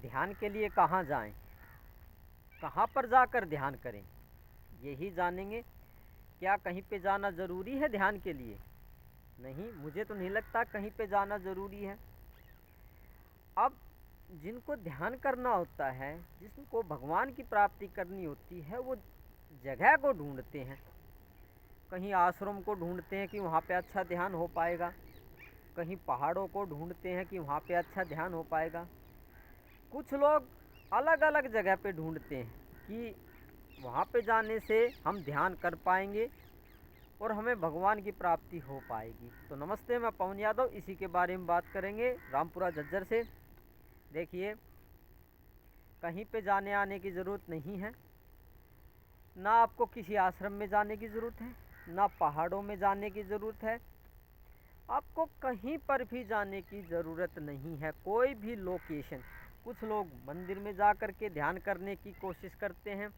ध्यान के लिए कहाँ जाएं, कहाँ पर जाकर ध्यान करें, यही जानेंगे। क्या कहीं पे जाना ज़रूरी है ध्यान के लिए? नहीं, मुझे तो नहीं लगता कहीं पे जाना ज़रूरी है। अब जिनको ध्यान करना होता है, जिनको भगवान की प्राप्ति करनी होती है, वो जगह को ढूंढते हैं। कहीं आश्रम को ढूंढते हैं कि वहाँ पे अच्छा ध्यान हो पाएगा, कहीं पहाड़ों को ढूंढते हैं कि वहाँ पे अच्छा ध्यान हो पाएगा। कुछ लोग अलग अलग जगह पे ढूंढते हैं कि वहाँ पे जाने से हम ध्यान कर पाएंगे और हमें भगवान की प्राप्ति हो पाएगी। तो नमस्ते, मैं पवन यादव, इसी के बारे में बात करेंगे रामपुरा झज्जर से। देखिए, कहीं पे जाने आने की ज़रूरत नहीं है, ना आपको किसी आश्रम में जाने की ज़रूरत है, ना पहाड़ों में जाने की ज़रूरत है। आपको कहीं पर भी जाने की ज़रूरत नहीं है, कोई भी लोकेशन। कुछ लोग मंदिर में जा कर के ध्यान करने की कोशिश करते हैं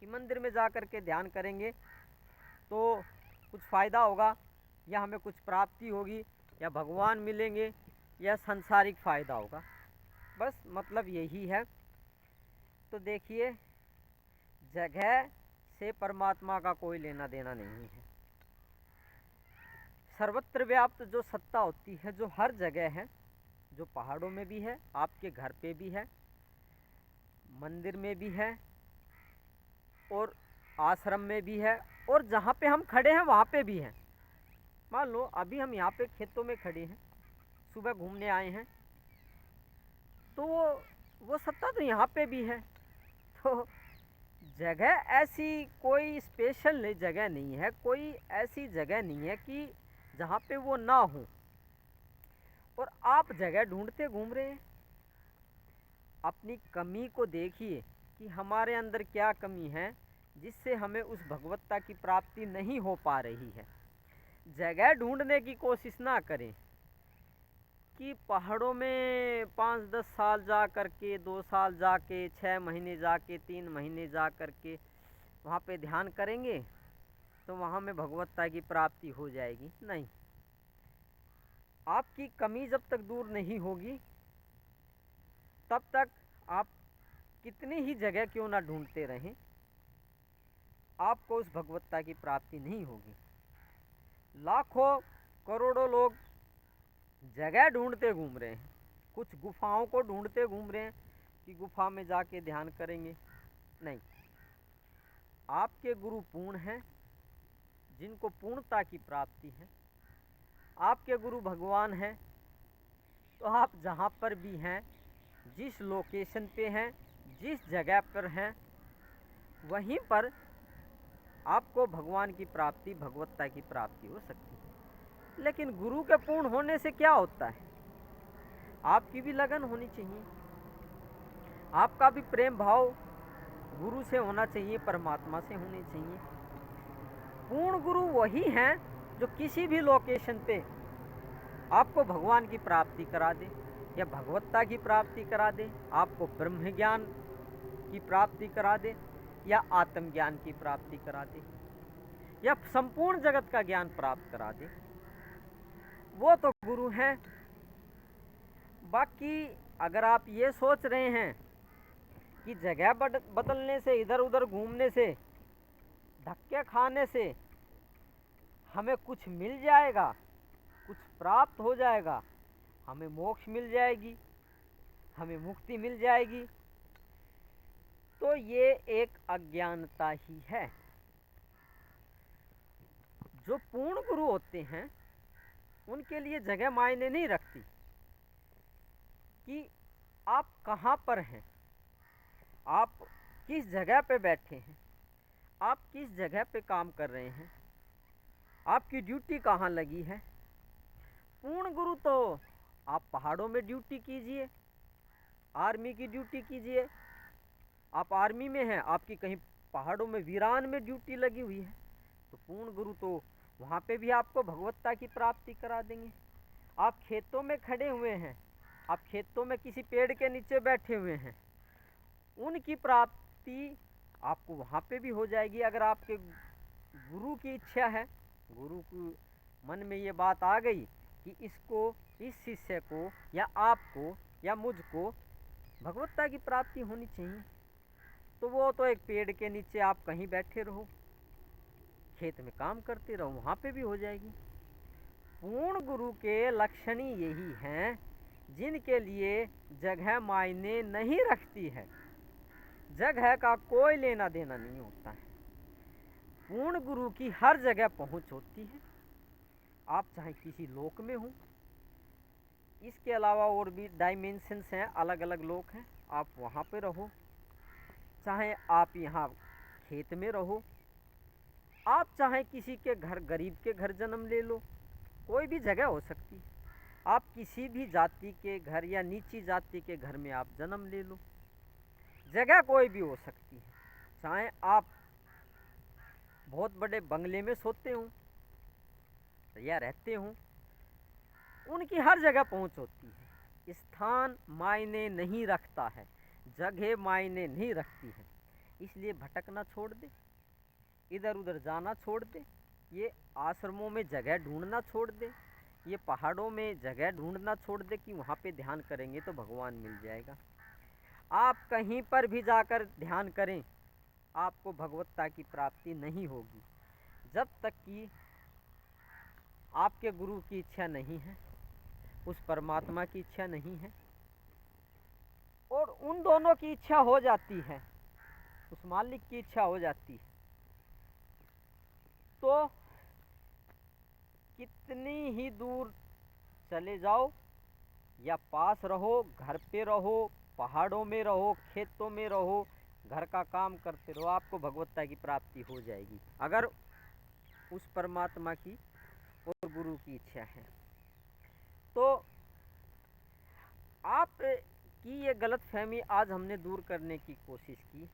कि मंदिर में जा कर के ध्यान करेंगे तो कुछ फ़ायदा होगा, या हमें कुछ प्राप्ति होगी, या भगवान मिलेंगे, या सांसारिक फ़ायदा होगा। बस मतलब यही है। तो देखिए, जगह से परमात्मा का कोई लेना देना नहीं है। सर्वत्र व्याप्त जो सत्ता होती है, जो हर जगह है, जो पहाड़ों में भी है, आपके घर पे भी है, मंदिर में भी है, और आश्रम में भी है, और जहाँ पे हम खड़े हैं वहाँ पे भी है। मान लो अभी हम यहाँ पे खेतों में खड़े हैं, सुबह घूमने आए हैं, तो वो सत्ता तो यहाँ पे भी है। तो जगह ऐसी कोई स्पेशल जगह नहीं है, कोई ऐसी जगह नहीं है कि जहाँ पे वो ना हो। और आप जगह ढूंढते घूम रहे हैं। अपनी कमी को देखिए कि हमारे अंदर क्या कमी है जिससे हमें उस भगवत्ता की प्राप्ति नहीं हो पा रही है। जगह ढूंढने की कोशिश ना करें कि पहाड़ों में 5-10 साल जा कर के, 2 साल जा के, 6 महीने जा के, 3 महीने जा कर के वहाँ पे ध्यान करेंगे तो वहाँ में भगवत्ता की प्राप्ति हो जाएगी। नहीं, आपकी कमी जब तक दूर नहीं होगी तब तक आप कितनी ही जगह क्यों ना ढूंढते रहें, आपको उस भगवत्ता की प्राप्ति नहीं होगी। लाखों करोड़ों लोग जगह ढूंढते घूम रहे हैं, कुछ गुफाओं को ढूंढते घूम रहे हैं कि गुफा में जाके ध्यान करेंगे। नहीं, आपके गुरु पूर्ण हैं, जिनको पूर्णता की प्राप्ति है। आपके गुरु भगवान हैं। तो आप जहाँ पर भी हैं, जिस लोकेशन पे हैं, जिस जगह पर हैं, वहीं पर आपको भगवान की प्राप्ति, भगवत्ता की प्राप्ति हो सकती है। लेकिन गुरु के पूर्ण होने से क्या होता है? आपकी भी लगन होनी चाहिए, आपका भी प्रेम भाव गुरु से होना चाहिए, परमात्मा से होनी चाहिए। पूर्ण गुरु वही हैं जो किसी भी लोकेशन पे आपको भगवान की प्राप्ति करा दे, या भगवत्ता की प्राप्ति करा दे, आपको ब्रह्म ज्ञान की प्राप्ति करा दे, या आत्मज्ञान की प्राप्ति करा दे, या संपूर्ण जगत का ज्ञान प्राप्त करा दे। वो तो गुरु हैं। बाकी अगर आप ये सोच रहे हैं कि जगह बदलने से, इधर उधर घूमने से, धक्के खाने से हमें कुछ मिल जाएगा, कुछ प्राप्त हो जाएगा, हमें मोक्ष मिल जाएगी, हमें मुक्ति मिल जाएगी, तो ये एक अज्ञानता ही है। जो पूर्ण गुरु होते हैं उनके लिए जगह मायने नहीं रखती कि आप कहाँ पर हैं, आप किस जगह पे बैठे हैं, आप किस जगह पे काम कर रहे हैं, आपकी ड्यूटी कहाँ लगी है। पूर्ण गुरु तो आप पहाड़ों में ड्यूटी कीजिए, आर्मी की ड्यूटी कीजिए। आप आर्मी में हैं, आपकी कहीं पहाड़ों में वीरान में ड्यूटी लगी हुई है, तो पूर्ण गुरु तो वहाँ पे भी आपको भगवत्ता की प्राप्ति करा देंगे। आप खेतों में खड़े हुए हैं, आप खेतों में किसी पेड़ के नीचे बैठे हुए हैं, उनकी प्राप्ति आपको वहाँ पे भी हो जाएगी। अगर आपके गुरु की इच्छा है, गुरु के मन में ये बात आ गई कि इसको, इस शिष्य को, या आपको, या मुझको भगवत्ता की प्राप्ति होनी चाहिए। तो वो तो एक पेड़ के नीचे आप कहीं बैठे रहो, खेत में काम करते रहो, वहाँ पे भी हो जाएगी। पूर्ण गुरु के लक्षण ही यही हैं जिनके लिए जगह मायने नहीं रखती है, जगह का कोई लेना देना नहीं होता है। पूर्ण गुरु की हर जगह पहुंच होती है, आप चाहे किसी लोक में हो। इसके अलावा और भी डायमेंशंस हैं, अलग अलग लोक हैं, आप वहाँ पे रहो, चाहे आप यहाँ खेत में रहो, आप चाहे किसी के घर, गरीब के घर जन्म ले लो, कोई भी जगह हो सकती है। आप किसी भी जाति के घर या नीची जाति के घर में आप जन्म ले लो, जगह कोई भी हो सकती है। चाहे आप बहुत बड़े बंगले में सोते हो या रहते हो, उनकी हर जगह पहुंच होती है। स्थान मायने नहीं रखता है, जगह मायने नहीं रखती है। इसलिए भटकना छोड़ दे, इधर उधर जाना छोड़ दे, ये आश्रमों में जगह ढूंढना छोड़ दे, ये पहाड़ों में जगह ढूंढना छोड़ दे कि वहाँ पे ध्यान करेंगे तो भगवान मिल जाएगा। आप कहीं पर भी जाकर ध्यान करें, आपको भगवत्ता की प्राप्ति नहीं होगी जब तक कि आपके गुरु की इच्छा नहीं है, उस परमात्मा की इच्छा नहीं है। और उन दोनों की इच्छा हो जाती है, उस मालिक की इच्छा हो जाती है, तो कितनी ही दूर चले जाओ या पास रहो, घर पे रहो, पहाड़ों में रहो, खेतों में रहो, घर का काम करते रहो, आपको भगवत्ता की प्राप्ति हो जाएगी अगर उस परमात्मा की और गुरु की इच्छा है। तो आप की ये गलतफहमी आज हमने दूर करने की कोशिश की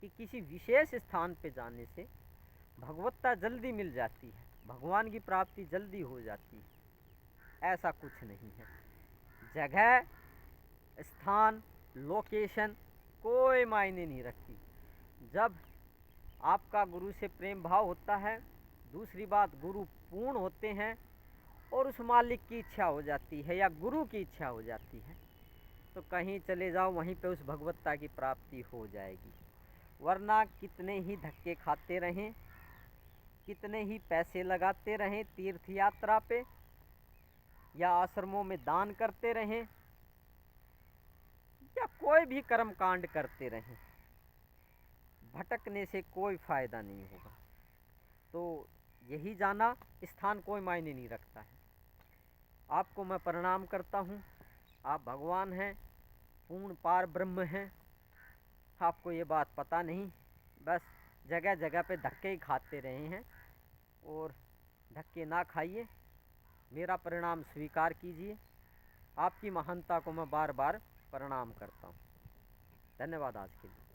कि किसी विशेष स्थान पे जाने से भगवत्ता जल्दी मिल जाती है, भगवान की प्राप्ति जल्दी हो जाती है। ऐसा कुछ नहीं है। जगह, स्थान, लोकेशन कोई मायने नहीं रखती। जब आपका गुरु से प्रेम भाव होता है, दूसरी बात गुरु पूर्ण होते हैं और उस मालिक की इच्छा हो जाती है या गुरु की इच्छा हो जाती है, तो कहीं चले जाओ, वहीं पे उस भगवत्ता की प्राप्ति हो जाएगी। वरना कितने ही धक्के खाते रहें, कितने ही पैसे लगाते रहें तीर्थ यात्रा पे या आश्रमों में दान करते रहें या कोई भी कर्म कांड करते रहें, भटकने से कोई फ़ायदा नहीं होगा। तो यही जाना, स्थान कोई मायने नहीं रखता है। आपको मैं प्रणाम करता हूँ, आप भगवान हैं, पूर्ण पार ब्रह्म हैं। आपको ये बात पता नहीं, बस जगह जगह पे धक्के ही खाते रहे हैं, और धक्के ना खाइए, मेरा परिणाम स्वीकार कीजिए। आपकी महानता को मैं बार बार प्रणाम करता हूँ। धन्यवाद आज के लिए।